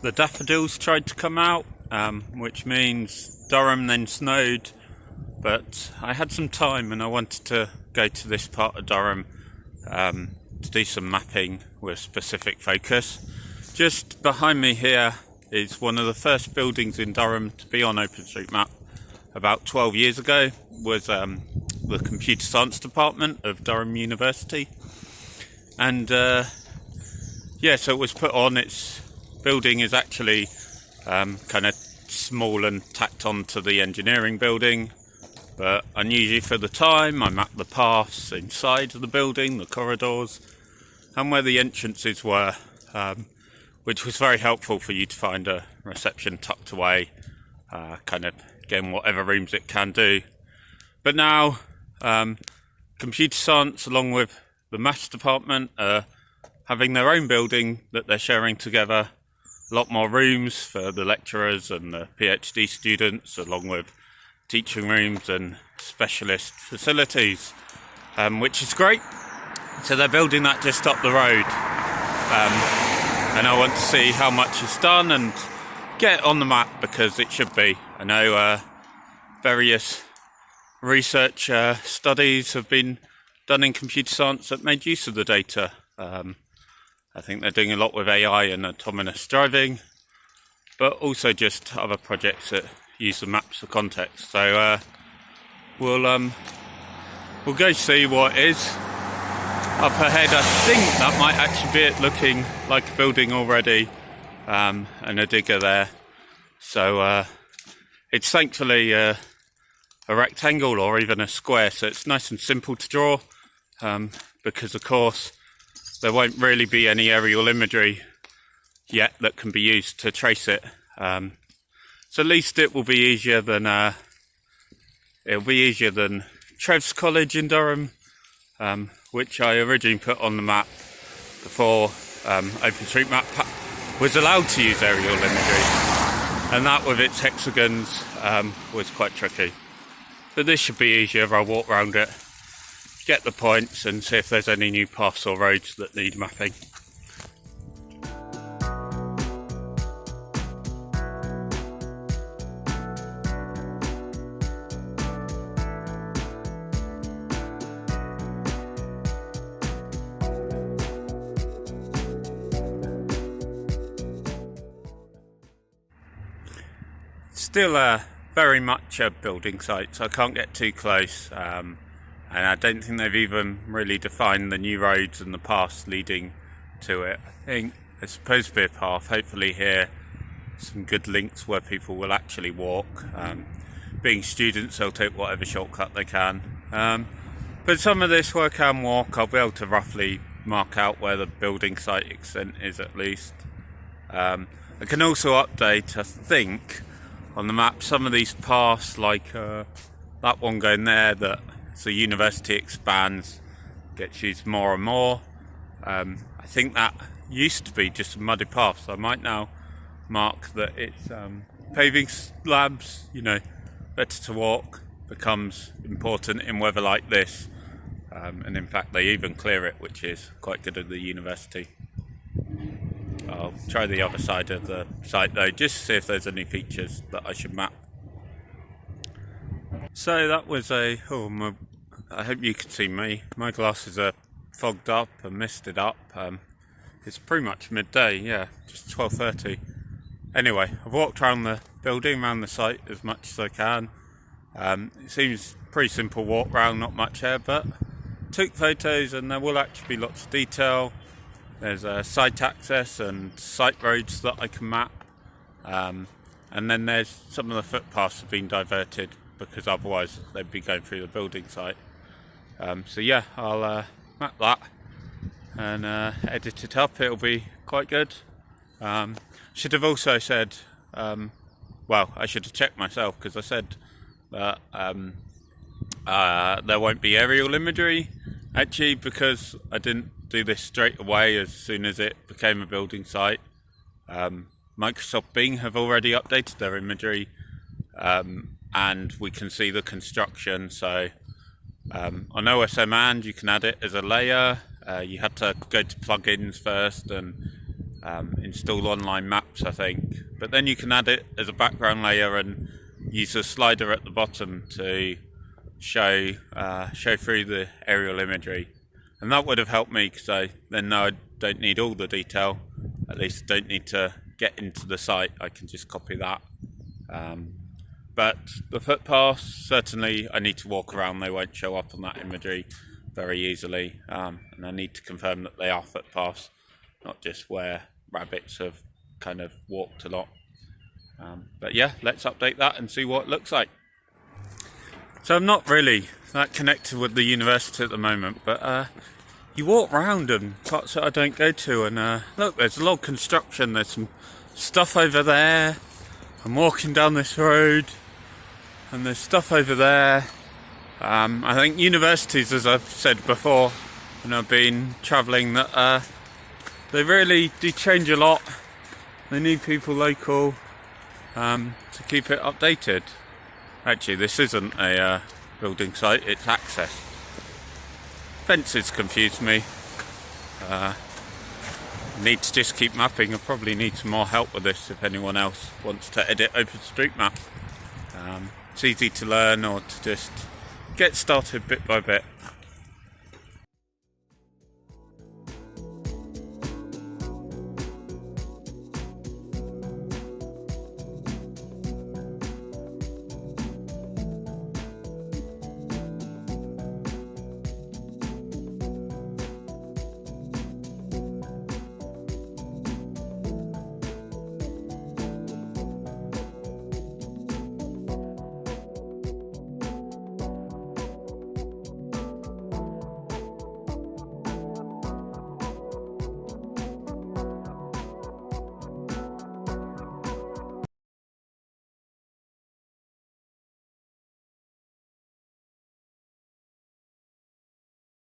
the daffodils tried to come out, which means Durham then snowed, but I had some time and I wanted to go to this part of Durham to do some mapping with specific focus. Just behind me here is one of the first buildings in Durham to be on OpenStreetMap about 12 years ago, was the Computer Science Department of Durham University. And so it was put on. Its building is actually kind of small and tacked on to the engineering building, but unusually for the time I mapped the paths inside of the building, the corridors, and where the entrances were, which was very helpful for you to find a reception tucked away, kind of getting whatever rooms it can do. But now computer science along with the maths department are having their own building that they're sharing together. A lot more rooms for the lecturers and the PhD students, along with teaching rooms and specialist facilities, which is great. So they're building that just up the road, and I want to see how much is done and get it on the map, because it should be. I know various research studies have been done in computer science that made use of the data. I think they're doing a lot with AI and autonomous driving, but also just other projects that use the maps for context. So we'll go see what it is. Up ahead, I think that might actually be it, looking like a building already, and a digger there. So it's thankfully a rectangle or even a square, so it's nice and simple to draw, because of course there won't really be any aerial imagery yet that can be used to trace it. So at least it will be easier than Trev's College in Durham, which I originally put on the map before OpenStreetMap was allowed to use aerial imagery, and that with its hexagons was quite tricky. But this should be easier. I'll walk around it, get the points, and see if there's any new paths or roads that need mapping. Still very much a building site, so I can't get too close. And I don't think they've even really defined the new roads and the paths leading to it. I think there's supposed to be a path, hopefully here, some good links where people will actually walk. Being students, they'll take whatever shortcut they can. But some of this where I can walk, I'll be able to roughly mark out where the building site extent is at least. I can also update, I think, on the map some of these paths, like that one going there, that as the university expands, gets used more and more. I think that used to be just a muddy path, so I might now mark that it's paving slabs, better to walk, becomes important in weather like this. And in fact they even clear it, which is quite good at the university. I'll try the other side of the site though, just to see if there's any features that I should map. So that was I hope you can see me. My glasses are fogged up and misted up. It's pretty much midday, yeah, just 12:30. Anyway, I've walked around the building, around the site as much as I can. It seems pretty simple walk round, not much here, but took photos, and there will actually be lots of detail. There's site access and site roads that I can map, and then there's some of the footpaths have been diverted because otherwise they'd be going through the building site. So yeah, I'll map that and edit it up. It'll be quite good. Should have also said, well, I should have checked myself, because I said that there won't be aerial imagery, actually, because I didn't do this straight away as soon as it became a building site. Microsoft Bing have already updated their imagery, and we can see the construction. So on OSM, and you can add it as a layer. You had to go to plugins first and install online maps, I think. But then you can add it as a background layer and use the slider at the bottom to show through the aerial imagery. And that would have helped me, because I then know I don't need all the detail. At least I don't need to get into the site, I can just copy that. But the footpaths, certainly I need to walk around, they won't show up on that imagery very easily. And I need to confirm that they are footpaths, not just where rabbits have kind of walked a lot. But yeah, let's update that and see what it looks like. So I'm not really that connected with the university at the moment, but you walk around and parts that I don't go to, and look, there's a lot of construction, there's some stuff over there. I'm walking down this road and there's stuff over there. I think universities, as I've said before when I've been travelling, that they really do change a lot. They need people local to keep it updated. Actually, this isn't a building site, it's access. Fences confuse me. Need to just keep mapping. I probably need some more help with this if anyone else wants to edit OpenStreetMap. It's easy to learn or to just get started bit by bit.